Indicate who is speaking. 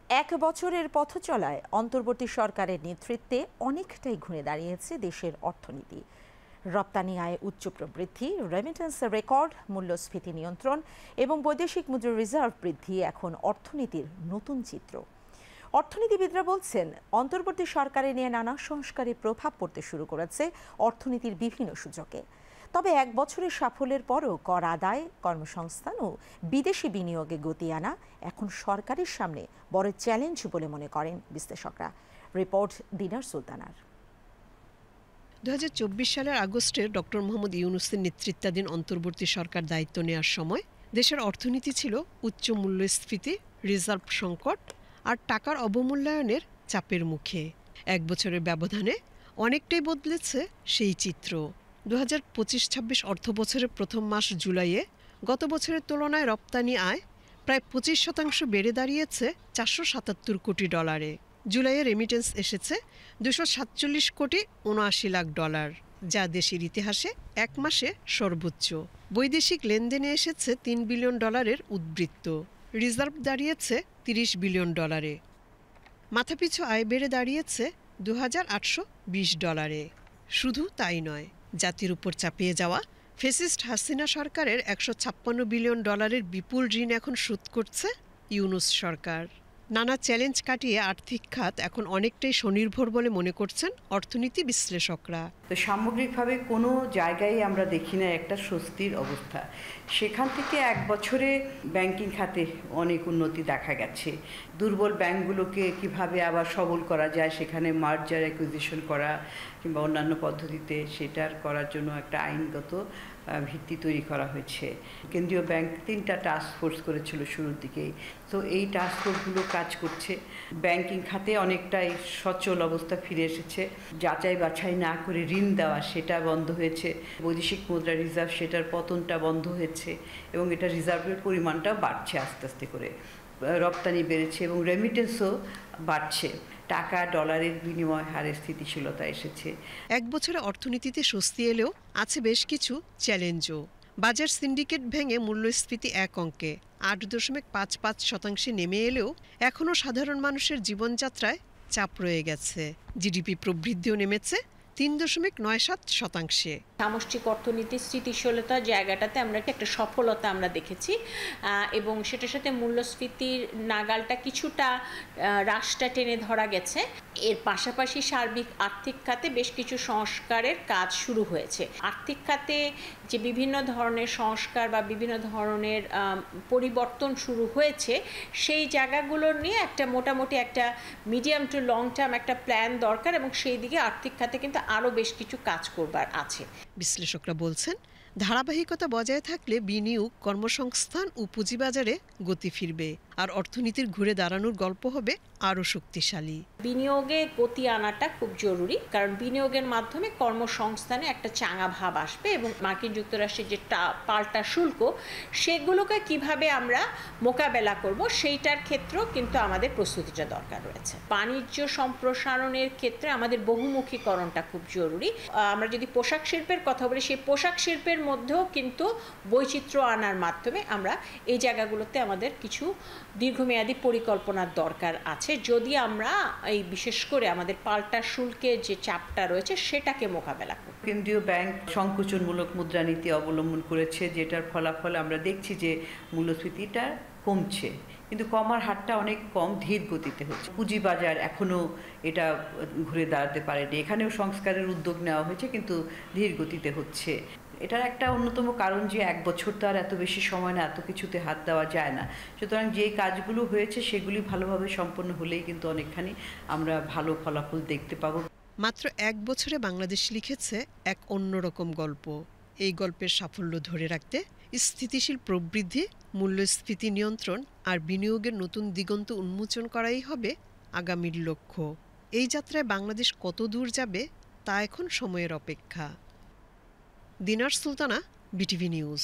Speaker 1: এক বছরের পথ চলায় অন্তর্বর্তী সরকারের নেতৃত্বে অনেকটাই ঘুরে দাঁড়িয়েছে দেশের অর্থনীতি। রপ্তানি আয়ে উচ্চ প্রবৃদ্ধি, রেমিটেন্সের রেকর্ড, মূল্যস্ফীতি নিয়ন্ত্রণ এবং বৈদেশিক মুদ্রা রিজার্ভ বৃদ্ধি এখন অর্থনীতির নতুন চিত্র। অর্থনীতিবিদরা বলছেন, অন্তর্বর্তী সরকারে নিয়ে নানা সংস্কারের প্রভাব পড়তে শুরু করেছে অর্থনীতির বিভিন্ন সূচকে। তবে এক বছরের সাফল্যের পরও কর আদায়, কর্মসংস্থান ও বিদেশি বিনিয়োগে গতি আনা এখন সরকারের সামনে বড় চ্যালেঞ্জ বলে মনে করেন বিশ্লেষকরা। রিপোর্ট দিনার সুলতানার।
Speaker 2: 2024 সালের আগস্টে ডক্টর মোহাম্মদ ইউনূসের নেতৃত্বাধীন অন্তর্বর্তী সরকার দায়িত্ব নেওয়ার সময় দেশের অর্থনীতি ছিল উচ্চ মূল্যস্ফীতি, রিজার্ভ সংকট আর টাকার অবমূল্যায়নের চাপের মুখে। এক বছরের ব্যবধানে অনেকটাই বদলেছে সেই চিত্র। 2025-26 অর্থবছরের প্রথম মাস জুলাইয়ে গত বছরের তুলনায় রপ্তানি আয় প্রায় 25% বেড়ে দাঁড়িয়েছে $477 কোটি। জুলাইয়ে রেমিটেন্স এসেছে $247 কোটি 79 লাখ, যা দেশের ইতিহাসে এক মাসে সর্বোচ্চ। বৈদেশিক লেনদেনে এসেছে $3 বিলিয়ন উদ্বৃত্ত। রিজার্ভ দাঁড়িয়েছে $30 বিলিয়ন। মাথাপিছু আয় বেড়ে দাঁড়িয়েছে $2,820। শুধু তাই নয়, জাতির উপর চাপিয়ে যাওয়া ফ্যাসিস্ট হাসিনা সরকারের $156 বিলিয়ন বিপুল ঋণ এখন শোধ করছে ইউনূস সরকার। নানা চ্যালেঞ্জ কাটিয়ে আর্থিক খাত এখন অনেকটাই স্বনির্ভর বলে মনে করছেন অর্থনীতি বিশ্লেষকরা।
Speaker 3: তো সামগ্রিকভাবে কোনো জায়গায় আমরা দেখি না একটা স্বস্তির অবস্থা। সেখান থেকে এক বছরে ব্যাংকিং খাতে অনেক উন্নতি দেখা গেছে। দুর্বল ব্যাংকগুলোকে কিভাবে আবার সবল করা যায়, সেখানে মার্জার অ্যাকুইজিশন করা কিংবা অন্যান্য পদ্ধতিতে সেটার করার জন্য একটা আইনগত ভিত্তি তৈরি করা হয়েছে। কেন্দ্রীয় ব্যাংক 3টা টাস্ক ফোর্স করেছিল শুরুর দিকেই। তো এই টাস্ক ফোর্সগুলো কাজ করছে। ব্যাংকিং খাতে অনেকটাই সচল অবস্থা ফিরে এসেছে। যাচাই বাছাই না করে ঋণ দেওয়া সেটা বন্ধ হয়েছে। বৈদেশিক মুদ্রা রিজার্ভ সেটার পতনটা বন্ধ হয়েছে এবং এটা রিজার্ভের পরিমাণটা বাড়ছে আস্তে আস্তে করে। রপ্তানি বেড়েছে এবং রেমিটেন্সও বাড়ছে। টাকা ডলারের বিনিময় হারে স্থিতিশীলতা এসেছে।
Speaker 2: এক বছরে অর্থনীতিতে স্বস্তি এলেও আছে বেশ কিছু চ্যালেঞ্জও। বাজার সিন্ডিকেট ভেঙে মূল্যস্ফীতি এক অঙ্কে 8.55% নেমে এলেও এখনও সাধারণ মানুষের জীবনযাত্রায় চাপ রয়ে গেছে। জিডিপি প্রবৃদ্ধিও নেমেছে 3.97%।
Speaker 4: সামষ্টিক অর্থনীতির স্থিতিশীলতার জায়গাটাতে আমরা একটা সফলতা আমরা দেখেছি এবং সেটার সাথে মূল্যস্ফীতির নাগালটা কিছুটা হ্রাসটা টেনে ধরা গেছে। এর পাশাপাশি সার্বিক আর্থিক খাতে বেশ কিছু সংস্কারের কাজ শুরু হয়েছে। আর্থিক খাতে যে বিভিন্ন ধরনের সংস্কার বা বিভিন্ন ধরনের পরিবর্তন শুরু হয়েছে, সেই জায়গাগুলো নিয়ে একটা মোটামুটি একটা মিডিয়াম টু লং টার্ম একটা প্ল্যান দরকার এবং সেই দিকে আর্থিক খাতে কিন্তু আরও বেশ কিছু কাজ করবার আছে।
Speaker 2: বিশ্লেষকরা বলছেন, ধারাবাহিকতা বজায় থাকলে বিনিয়োগ, কর্মসংস্থান ও পুঁজিবাজারে গতি ফিরবে আর অর্থনীতির ঘুরে দাঁড়ানোর গল্প হবে আরও শক্তিশালী।
Speaker 4: বিনিয়োগে গতি আনাটা খুব জরুরি, কারণ বিনিয়োগের মাধ্যমে কর্মসংস্থানে একটা চাঙা ভাব আসবে এবং মার্কিন যুক্তরাষ্ট্রের যে পাল্টা শুল্ক সেগুলোকে কিভাবে আমরা মোকাবেলা করব সেইটার ক্ষেত্রেও কিন্তু আমাদের প্রস্তুতিটা দরকার রয়েছে। বাণিজ্য সম্প্রসারণের ক্ষেত্রে আমাদের বহুমুখীকরণটা খুব জরুরি। আমরা যদি পোশাক শিল্পের কথা বলি, সেই পোশাক শিল্পের মধ্যেও কিন্তু বৈচিত্র্য আনার মাধ্যমে আমরা এই জায়গাগুলোতে আমাদের কিছু দীর্ঘমেয়াদী পরিকল্পনার দরকার আছে, যদি আমরা এই বিশেষ করে আমাদের পাল্টা শুল্কের যে চাপটা রয়েছে সেটাকে মোকাবেলা করি।
Speaker 3: কেন্দ্রীয় ব্যাংক সংকোচনমূলক মুদ্রানীতি অবলম্বন করেছে, যেটার ফলাফল আমরা দেখছি যে মূল্যস্ফীতিটা কমছে, কিন্তু কমার হারটা অনেক কম, ধীর গতিতে হচ্ছে। পুঁজিবাজার এখনও এটা ঘুরে দাঁড়াতে পারেনি। এখানেও সংস্কারের উদ্যোগ নেওয়া হয়েছে, কিন্তু ধীর গতিতে হচ্ছে। এটার একটা অন্যতম কারণ যে এক বছর তো আর এত বেশি সময় না, এত কিছুতে হাত দেওয়া যায় না। সুতরাং যে কাজগুলো হয়েছে সেগুলি ভালোভাবে সম্পন্ন হলেই কিন্তু অনেকখানি আমরা ভালো ফলাফল দেখতে পাবো।
Speaker 2: মাত্র এক বছরে বাংলাদেশ লিখেছে এক অন্যরকম গল্প। এই গল্পের সাফল্য ধরে রাখতে স্থিতিশীল প্রবৃদ্ধি, মূল্যস্ফীতি নিয়ন্ত্রণ আর বিনিয়োগের নতুন দিগন্ত উন্মোচন করাই হবে আগামীর লক্ষ্য। এই যাত্রায় বাংলাদেশ কত দূর যাবে তা এখন সময়ের অপেক্ষা। দিনার সুলতানা, বিটিভি নিউজ।